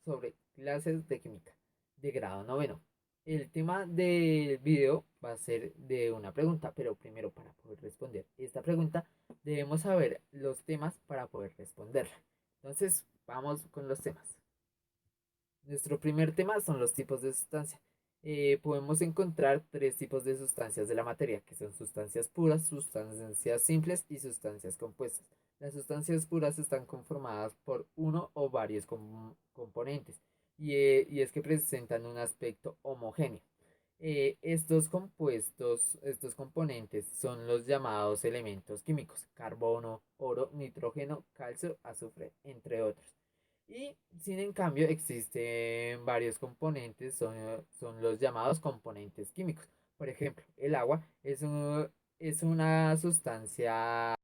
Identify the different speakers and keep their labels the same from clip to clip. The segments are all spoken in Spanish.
Speaker 1: sobre clases de química de grado noveno. El tema del video va a ser de una pregunta, pero primero para poder responder esta pregunta debemos saber los temas para poder responderla. Entonces, vamos con los temas. Nuestro primer tema son los tipos de sustancia. Podemos encontrar tres tipos de sustancias de la materia, que son sustancias puras, sustancias simples y sustancias compuestas. Las sustancias puras están conformadas por uno o varios componentes y es que presentan un aspecto homogéneo. Estos componentes son los llamados elementos químicos: carbono, oro, nitrógeno, calcio, azufre, entre otros. Y sin en cambio existen varios componentes, son los llamados componentes químicos. Por ejemplo, el agua es una sustancia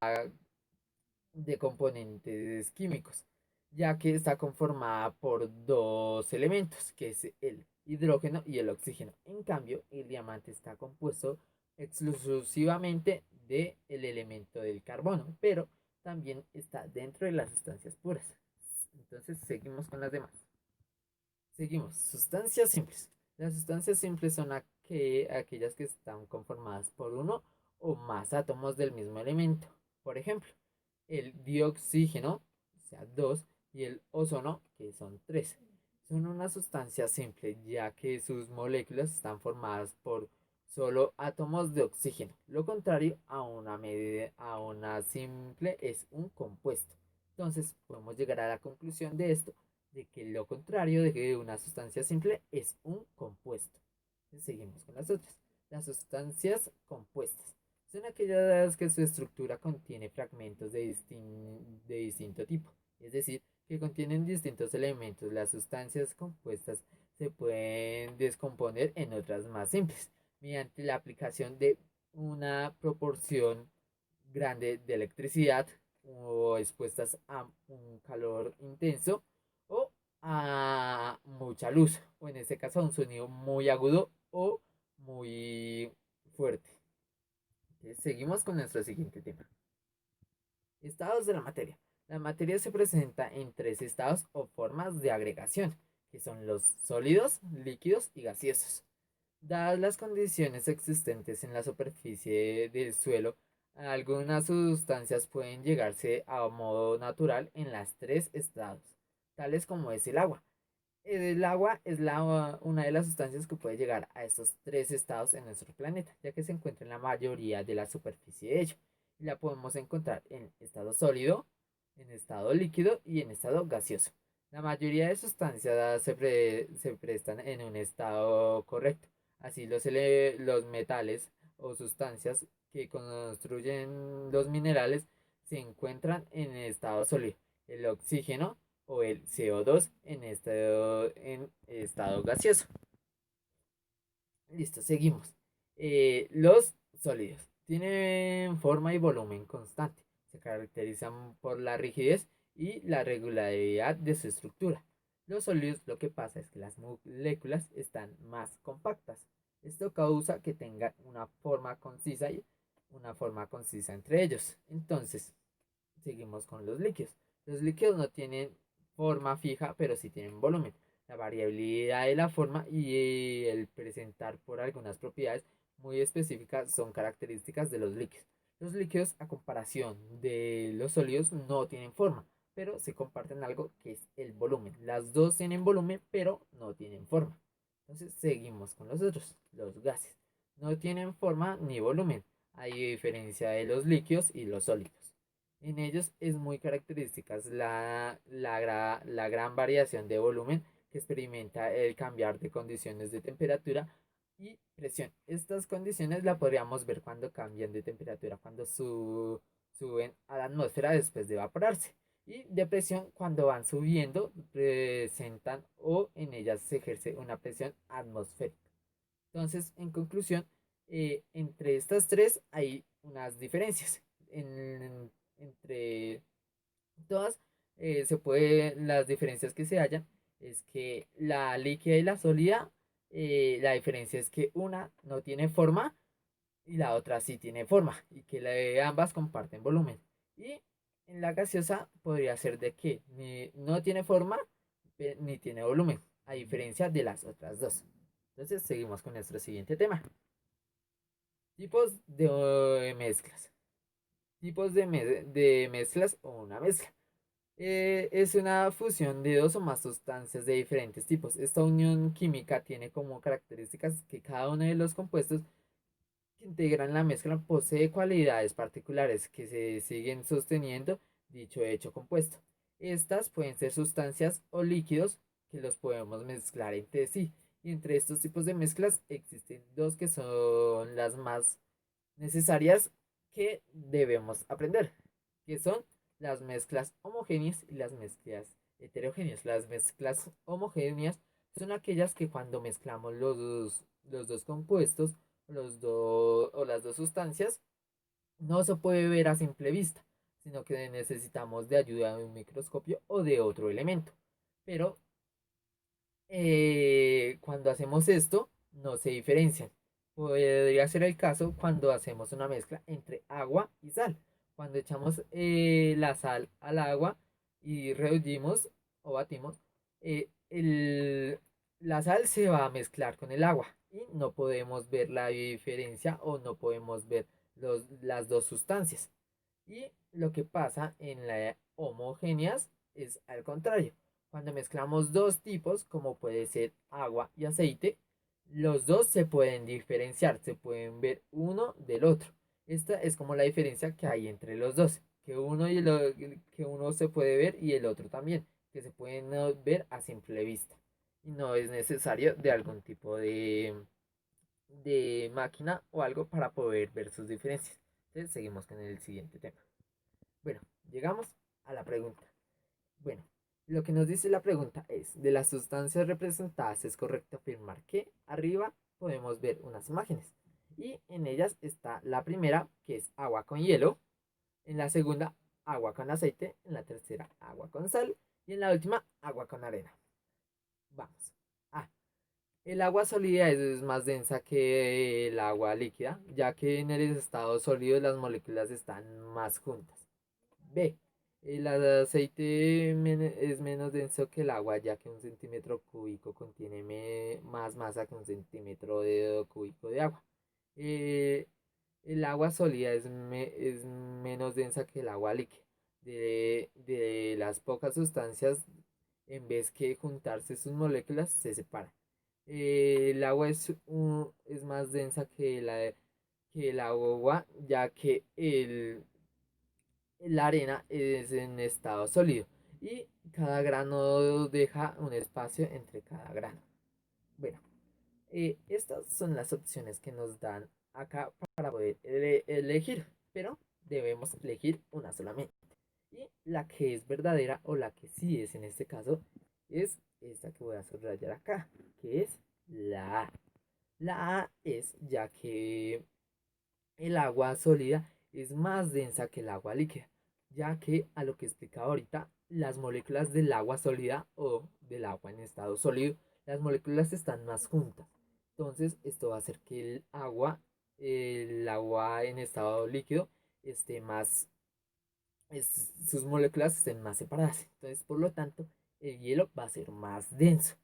Speaker 1: de componentes químicos, ya que está conformada por dos elementos, que es el hidrógeno y el oxígeno. En cambio, el diamante está compuesto exclusivamente del elemento del carbono, pero también está dentro de las sustancias puras. Entonces, seguimos con las demás. Seguimos, sustancias simples. Las sustancias simples son aquellas que están conformadas por uno o más átomos del mismo elemento. Por ejemplo, el dioxígeno, o sea, dos, y el ozono, que son tres. Son una sustancia simple, ya que sus moléculas están formadas por solo átomos de oxígeno. Lo contrario a una simple es un compuesto. Entonces, podemos llegar a la conclusión de esto, de que lo contrario de que una sustancia simple es un compuesto. Entonces, seguimos con las otras. Las sustancias compuestas son aquellas que su estructura contiene fragmentos de distinto tipo, es decir, que contienen distintos elementos. Las sustancias compuestas se pueden descomponer en otras más simples mediante la aplicación de una proporción grande de electricidad o expuestas a un calor intenso o a mucha luz, o en este caso a un sonido muy agudo o muy fuerte. Entonces, seguimos con nuestro siguiente tema. Estados de la materia. La materia se presenta en tres estados o formas de agregación, que son los sólidos, líquidos y gaseosos. Dadas las condiciones existentes en la superficie del suelo, algunas sustancias pueden llegarse a modo natural en las tres estados, tales como es el agua. El agua es una de las sustancias que puede llegar a estos tres estados en nuestro planeta, ya que se encuentra en la mayoría de la superficie de ello. Y la podemos encontrar en estado sólido, en estado líquido y en estado gaseoso. La mayoría de sustancias se prestan en un estado correcto. Así los metales o sustancias que construyen los minerales se encuentran en estado sólido. El oxígeno o el CO2 en estado gaseoso. Listo, seguimos. Los sólidos tienen forma y volumen constante. Se caracterizan por la rigidez y la regularidad de su estructura. Los sólidos, lo que pasa es que las moléculas están más compactas. Esto causa que tengan una forma concisa entre ellos. Entonces, seguimos con los líquidos. Los líquidos no tienen forma fija, pero sí tienen volumen. La variabilidad de la forma y el presentar por algunas propiedades muy específicas son características de los líquidos. Los líquidos, a comparación de los sólidos, no tienen forma, pero se comparten algo que es el volumen. Las dos tienen volumen, pero no tienen forma. Entonces seguimos con los otros, los gases. No tienen forma ni volumen, a diferencia de los líquidos y los sólidos. En ellos es muy característica la gran variación de volumen que experimenta el cambiar de condiciones de temperatura y presión. Estas condiciones la podríamos ver cuando cambian de temperatura, cuando suben a la atmósfera después de evaporarse. Y de presión cuando van subiendo, presentan o en ellas se ejerce una presión atmosférica. Entonces, en conclusión, entre estas tres hay unas diferencias. Entre todas, las diferencias que se hallan es que la líquida y la sólida, la diferencia es que una no tiene forma y la otra sí tiene forma, y que ambas comparten volumen. Y en la gaseosa podría ser de que no tiene forma ni tiene volumen, a diferencia de las otras dos. Entonces seguimos con nuestro siguiente tema. Tipos de mezclas. Tipos de mezclas o una mezcla. Es una fusión de dos o más sustancias de diferentes tipos. Esta unión química tiene como características que cada uno de los compuestos que integran la mezcla posee cualidades particulares que se siguen sosteniendo dicho hecho compuesto. Estas pueden ser sustancias o líquidos que los podemos mezclar entre sí. Y entre estos tipos de mezclas existen dos que son las más necesarias que debemos aprender, que son las mezclas homogéneas y las mezclas heterogéneas. Las mezclas homogéneas son aquellas que cuando mezclamos los dos compuestos o las dos sustancias no se puede ver a simple vista, sino que necesitamos de ayuda de un microscopio o de otro elemento. Pero cuando hacemos esto, no se diferencian. Podría ser el caso cuando hacemos una mezcla entre agua y sal. Cuando echamos la sal al agua y reducimos o batimos, la sal se va a mezclar con el agua y no podemos ver la diferencia o no podemos ver las dos sustancias. Y lo que pasa en las homogéneas es al contrario. Cuando mezclamos dos tipos, como puede ser agua y aceite, los dos se pueden diferenciar, se pueden ver uno del otro. Esta es como la diferencia que hay entre los dos, que uno se puede ver y el otro también, que se pueden ver a simple vista. Y no es necesario de algún tipo de máquina o algo para poder ver sus diferencias. Entonces seguimos con el siguiente tema. Bueno, llegamos a la pregunta. Bueno, lo que nos dice la pregunta es, de las sustancias representadas es correcto afirmar que arriba podemos ver unas imágenes y en ellas está la primera, que es agua con hielo, en la segunda agua con aceite, en la tercera agua con sal y en la última agua con arena. Vamos. A. El agua sólida es más densa que el agua líquida, ya que en el estado sólido las moléculas están más juntas. B. El aceite es menos denso que el agua, ya que un centímetro cúbico contiene más masa que un centímetro cúbico de agua. Eh, el agua sólida es menos densa que el agua líquida. De las pocas sustancias, en vez que juntarse sus moléculas, se separan. El agua es más densa que el agua, ya que la arena es en estado sólido y cada grano deja un espacio entre cada grano. Bueno, estas son las opciones que nos dan acá para poder elegir, pero debemos elegir una solamente. Y la que es verdadera o la que sí es en este caso es esta que voy a subrayar acá, que es la A. La A es ya que el agua sólida es más densa que el agua líquida, ya que a lo que explicaba ahorita, las moléculas del agua sólida o del agua en estado sólido, las moléculas están más juntas. Entonces, esto va a hacer que el agua en estado líquido esté más, sus moléculas estén más separadas. Entonces, por lo tanto, el hielo va a ser más denso.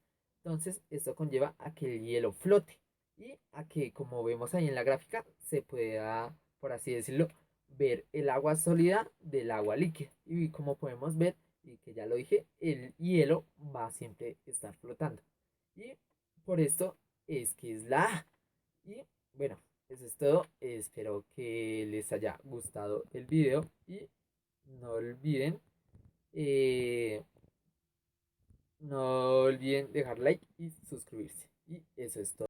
Speaker 1: Entonces, esto conlleva a que el hielo flote y a que, como vemos ahí en la gráfica, se pueda, por así decirlo, ver el agua sólida del agua líquida. Y como podemos ver, y que ya lo dije, el hielo va a siempre estar flotando. Y por esto es que es la A. Y bueno, eso es todo. Espero que les haya gustado el video y no olviden, eh, no olviden dejar like y suscribirse. Y eso es todo.